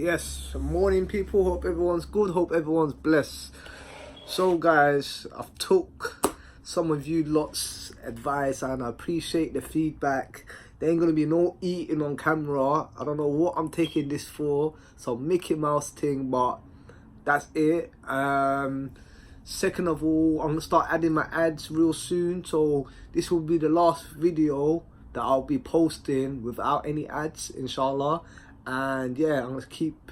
Yes, morning people, hope everyone's good, hope everyone's blessed. So guys, I've took some of you lots advice and I appreciate the feedback. There ain't gonna be no eating on camera. I don't know what I'm taking this for, some Mickey Mouse thing, but that's it. Second of all, I'm gonna start adding my ads real soon, so this will be the last video that I'll be posting without any ads, inshallah. And yeah, I'm gonna keep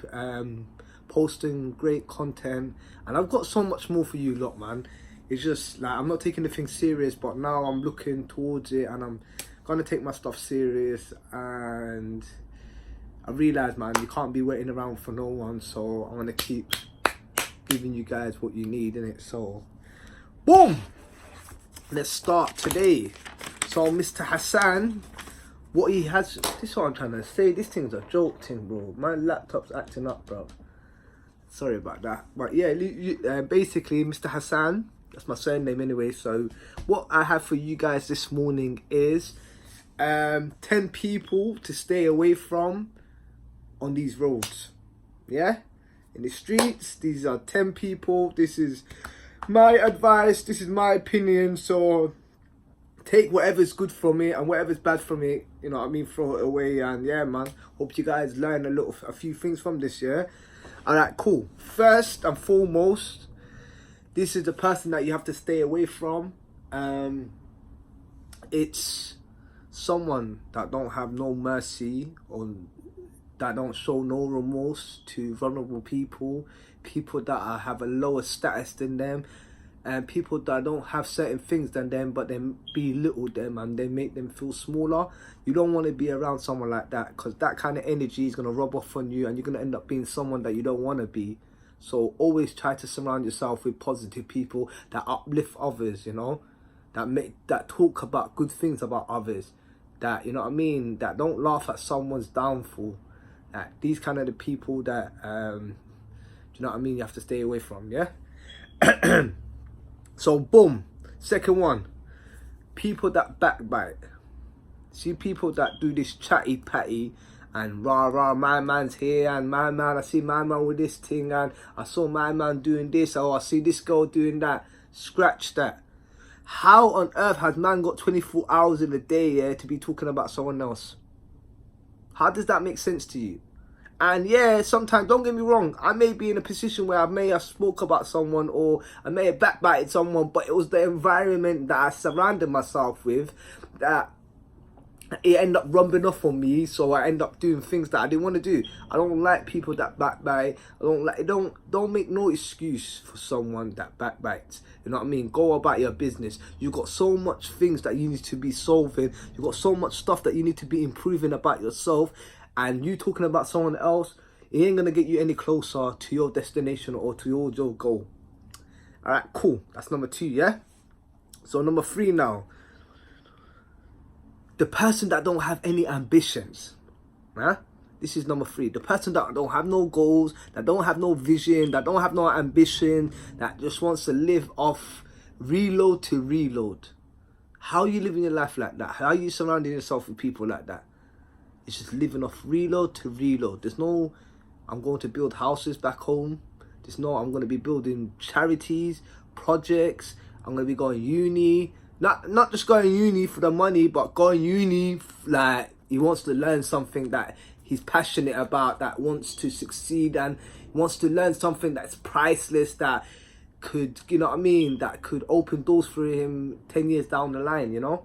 posting great content, and I've got so much more for you lot, man. It's just like I'm not taking the thing serious, but now I'm looking towards it and I'm gonna take my stuff serious. And I realize, man, you can't be waiting around for no one, so I'm gonna keep giving you guys what you need, innit? So boom, let's start today. So Mr. Hassan, what he has, this is what I'm trying to say, this thing's a joke thing, bro. My laptop's acting up, bro. Sorry about that. But yeah, basically Mr. Hassan, that's my surname anyway. So what I have for you guys this morning is 10 people to stay away from on these roads. Yeah, in the streets, these are 10 people. This is my advice, this is my opinion, so take whatever's good from it and whatever's bad from it, you know what I mean, throw it away. And yeah, man, hope you guys learn a few things from this. Yeah, all right, cool. First and foremost, this is the person that you have to stay away from. It's someone that don't have no mercy, or that don't show no remorse to vulnerable people, people that have a lower status than them, and people that don't have certain things than them, but they belittle them and they make them feel smaller. You don't want to be around someone like that, because that kind of energy is going to rub off on you and you're going to end up being someone that you don't want to be. So always try to surround yourself with positive people that uplift others, you know, that talk about good things about others, that, you know what I mean, that don't laugh at someone's downfall. That these kind of the people that do you know what I mean, you have to stay away from. Yeah. So boom, second one, people that backbite. See, people that do this chatty patty and rah rah, my man's here and my man, I see my man with this thing and I saw my man doing this, or I see this girl doing that. Scratch that. How on earth has man got 24 hours in a day, yeah, to be talking about someone else? How does that make sense to you? And yeah, sometimes, don't get me wrong, I may be in a position where I may have spoke about someone or I may have backbited someone, but it was the environment that I surrounded myself with that it ended up rubbing off on me, so I end up doing things that I didn't want to do. I don't like people that backbite. Don't make no excuse for someone that backbites. You know what I mean? Go about your business. You got so much things that you need to be solving. You got so much stuff that you need to be improving about yourself. And you talking about someone else, it ain't gonna get you any closer to your destination or to your goal. All right, cool. That's number 2, yeah? So number 3 now. The person that don't have any ambitions. Huh? This is number 3. The person that don't have no goals, that don't have no vision, that don't have no ambition, that just wants to live off reload to reload. How are you living your life like that? How are you surrounding yourself with people like that? It's just living off reload to reload. There's no, I'm going to build houses back home. There's no, I'm going to be building charities, projects. I'm going to be going uni. Not just going uni for the money, but going uni like he wants to learn something that he's passionate about, that wants to succeed, and wants to learn something that's priceless, that could, you know what I mean, that could open doors for him 10 years down the line, you know?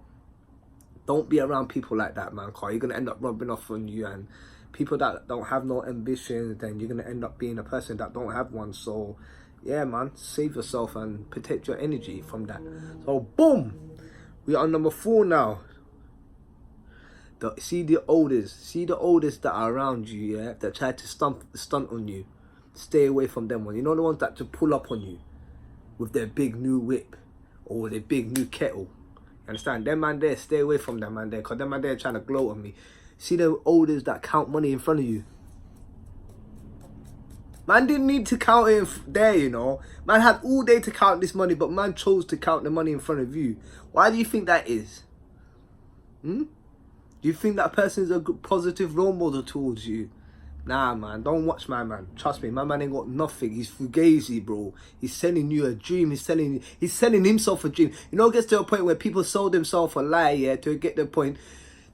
Don't be around people like that, man, because you're going to end up rubbing off on you. And people that don't have no ambitions, then you're going to end up being a person that don't have one. So, yeah, man, save yourself and protect your energy from that. So, boom, we are on number 4 now. See the oldest that are around you, yeah, that try to stunt on you. Stay away from them. You know, the ones that to pull up on you with their big new whip or their big new kettle. Understand? Them man there, stay away from them man there, because them man there trying to gloat on me. See the olders that count money in front of you. Man didn't need to count it there, you know. Man had all day to count this money, but man chose to count the money in front of you. Why do you think that is? Do you think that person is a good, positive role model towards you? Nah, man, don't watch my man. Trust me, my man ain't got nothing. He's fugazi, bro. He's selling you a dream. He's selling himself a dream. You know, it gets to a point where people sell themselves a lie, yeah, to get the point.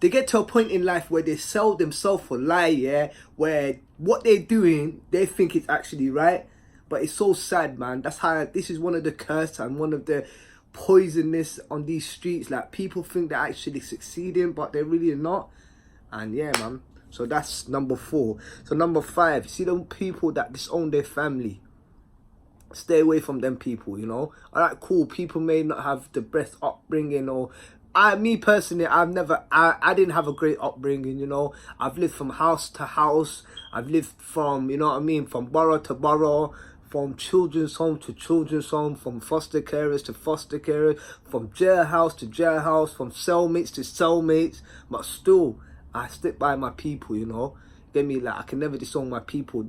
They get to a point in life where they sell themselves a lie, yeah, where what they're doing, they think it's actually right. But it's so sad, man. That's how, this is one of the curse and one of the poisonous on these streets. Like, people think they're actually succeeding, but they're really not. And yeah, man. So that's number 4. So number 5, see the people that disown their family. Stay away from them people, you know. Alright, cool. People may not have the best upbringing, or me personally, I didn't have a great upbringing, you know. I've lived from house to house. I've lived from, you know what I mean, from borough to borough, from children's home to children's home, from foster carers to foster carers, from jailhouse to jailhouse, from cellmates to cellmates. But still, I stick by my people, you know. Get me? Like, I can never disown my people.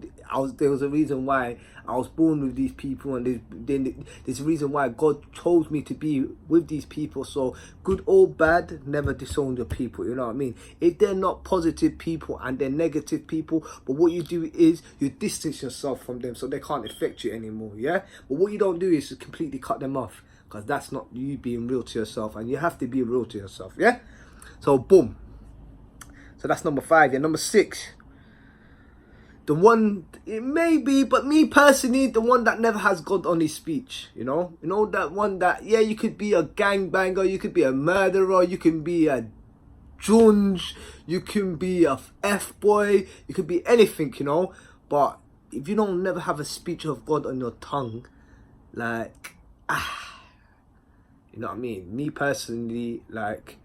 There was a reason why I was born with these people, and there's a reason why God chose me to be with these people. So, good or bad, never disown your people, you know what I mean? If they're not positive people and they're negative people, but what you do is you distance yourself from them so they can't affect you anymore, yeah? But what you don't do is to completely cut them off, because that's not you being real to yourself, and you have to be real to yourself, yeah? So, boom. So that's number 5. Yeah, number 6. The one, it may be, but me personally, the one that never has God on his speech, you know? You know, that one that, yeah, you could be a gangbanger, you could be a murderer, you can be a junge, you can be a F-boy, you could be anything, you know? But if you don't never have a speech of God on your tongue, like, you know what I mean? Me personally, like,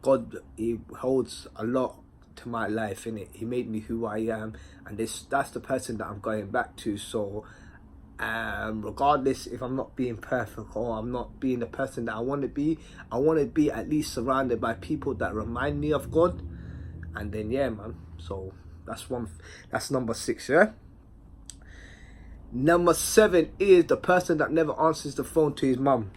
God, he holds a lot to my life, innit? He made me who I am, and that's the person that I'm going back to. So regardless if I'm not being perfect or I'm not being the person that I want to be at least surrounded by people that remind me of God. And then yeah, man, so that's number 6. Yeah, number 7 is the person that never answers the phone to his mum.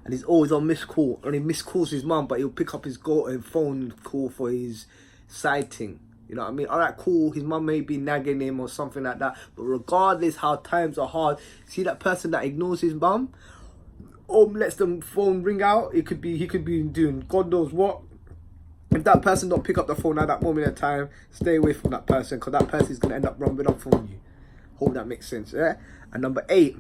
And he's always on missed call. And he miscalls his mum, but he'll pick up his phone call for his side thing. You know what I mean? Alright, cool. His mum may be nagging him or something like that. But regardless how times are hard, see that person that ignores his mum or lets the phone ring out, he could be doing God knows what. If that person don't pick up the phone at that moment in time, stay away from that person, because that person is going to end up rubbing up from you. Hope that makes sense, yeah? And number 8,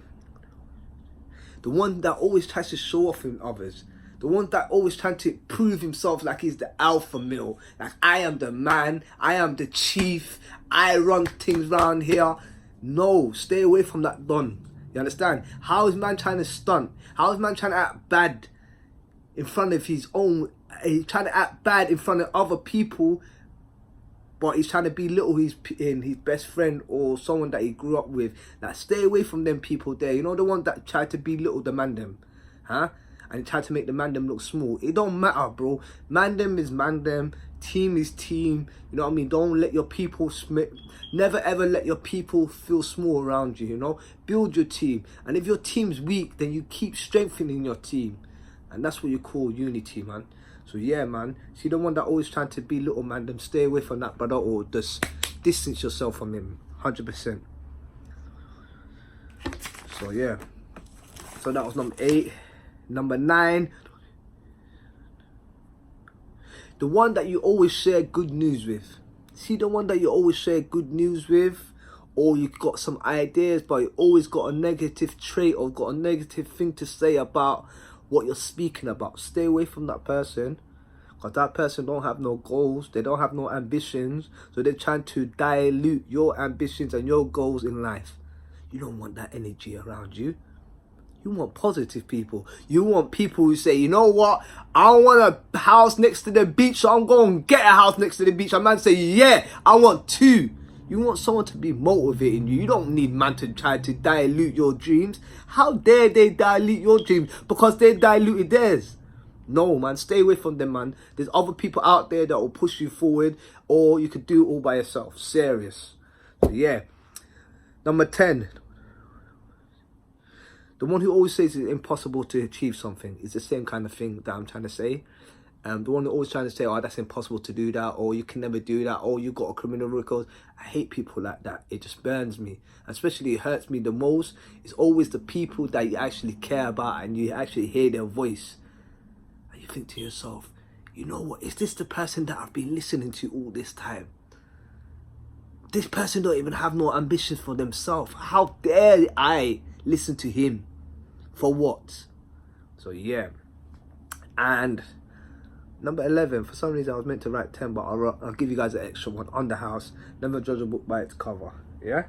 the one that always tries to show off in others. The one that always trying to prove himself like he's the alpha male. Like, I am the man. I am the chief. I run things around here. No, stay away from that don. You understand? How is man trying to stunt? How is man trying to act bad in front of his own? He's trying to act bad in front of other people, but he's trying to belittle his best friend or someone that he grew up with. Like, stay away from them people there. You know, the ones that try to belittle the mandem, huh? And try to make the mandem look small. It don't matter, bro. Mandem is mandem. Team is team. You know what I mean? Don't let your people never ever let your people feel small around you, you know? Build your team. And if your team's weak, then you keep strengthening your team. And that's what you call unity, man. So yeah, man. See the one that always trying to belittle mandem, stay away from that brother, or just distance yourself from him. 100%. So yeah. So that was number 8. Number 9, the one that you always share good news with. See the one that you always share good news with, or you got some ideas, but you always got a negative trait or got a negative thing to say about what you're speaking about. Stay away from that person, because that person don't have no goals. They don't have no ambitions. So they're trying to dilute your ambitions and your goals in life. You don't want that energy around you. You want positive people. You want people who say, you know what? I want a house next to the beach, so I'm going to get a house next to the beach. A man say, yeah, I want 2. You want someone to be motivating you. You don't need man to try to dilute your dreams. How dare they dilute your dreams? Because they diluted theirs. No, man, stay away from them, man. There's other people out there that will push you forward, or you could do it all by yourself. Serious. So, yeah. Number 10. The one who always says it's impossible to achieve something is the same kind of thing that I'm trying to say. The one that always trying to say, oh, that's impossible to do that, or you can never do that, or you got a criminal record. I hate people like that. It just burns me. Especially it hurts me the most. It's always the people that you actually care about and you actually hear their voice. And you think to yourself, you know what, is this the person that I've been listening to all this time? This person don't even have no ambitions for themselves. How dare I listen to him? For what? So yeah. And number 11, for some reason I was meant to write 10, but I'll give you guys an extra one. On the house, never judge a book by its cover. Yeah?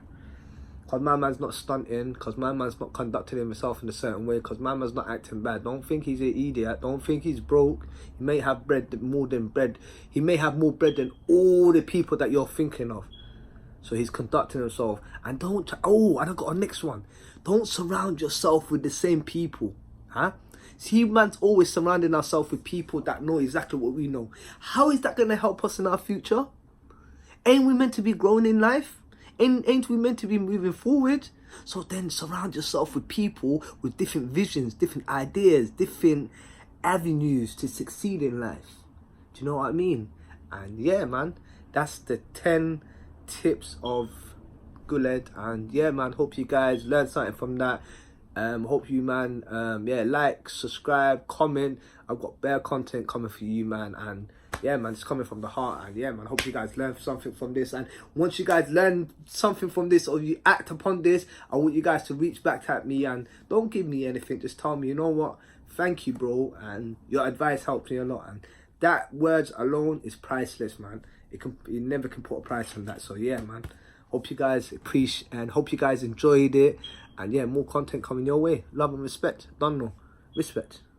Because my man's not stunting, because my man's not conducting himself in a certain way, because my man's not acting bad. Don't think he's an idiot. Don't think he's broke. He may have more than bread. He may have more bread than all the people that you're thinking of. So he's conducting himself. And don't, and I got a next one. Don't surround yourself with the same people. Huh? See, man's always surrounding ourselves with people that know exactly what we know. How is that going to help us in our future? Ain't we meant to be growing in life? Ain't we meant to be moving forward? So then surround yourself with people with different visions, different ideas, different avenues to succeed in life. Do you know what I mean? And yeah, man, that's the 10 tips of Guled. And yeah, man, hope you guys learned something from that. Hope you, man, like, subscribe, comment. I've got bare content coming for you, man. And yeah, man, it's coming from the heart. And yeah, man, hope you guys learn something from this. And once you guys learn something from this, or you act upon this, I want you guys to reach back at me. And don't give me anything, just tell me, you know what, thank you, bro, and your advice helped me a lot. And that words alone is priceless, man. You never can put a price on that. So yeah, man, hope you guys appreciate and hope you guys enjoyed it. And yeah, more content coming your way. Love and respect. Don't know. Respect.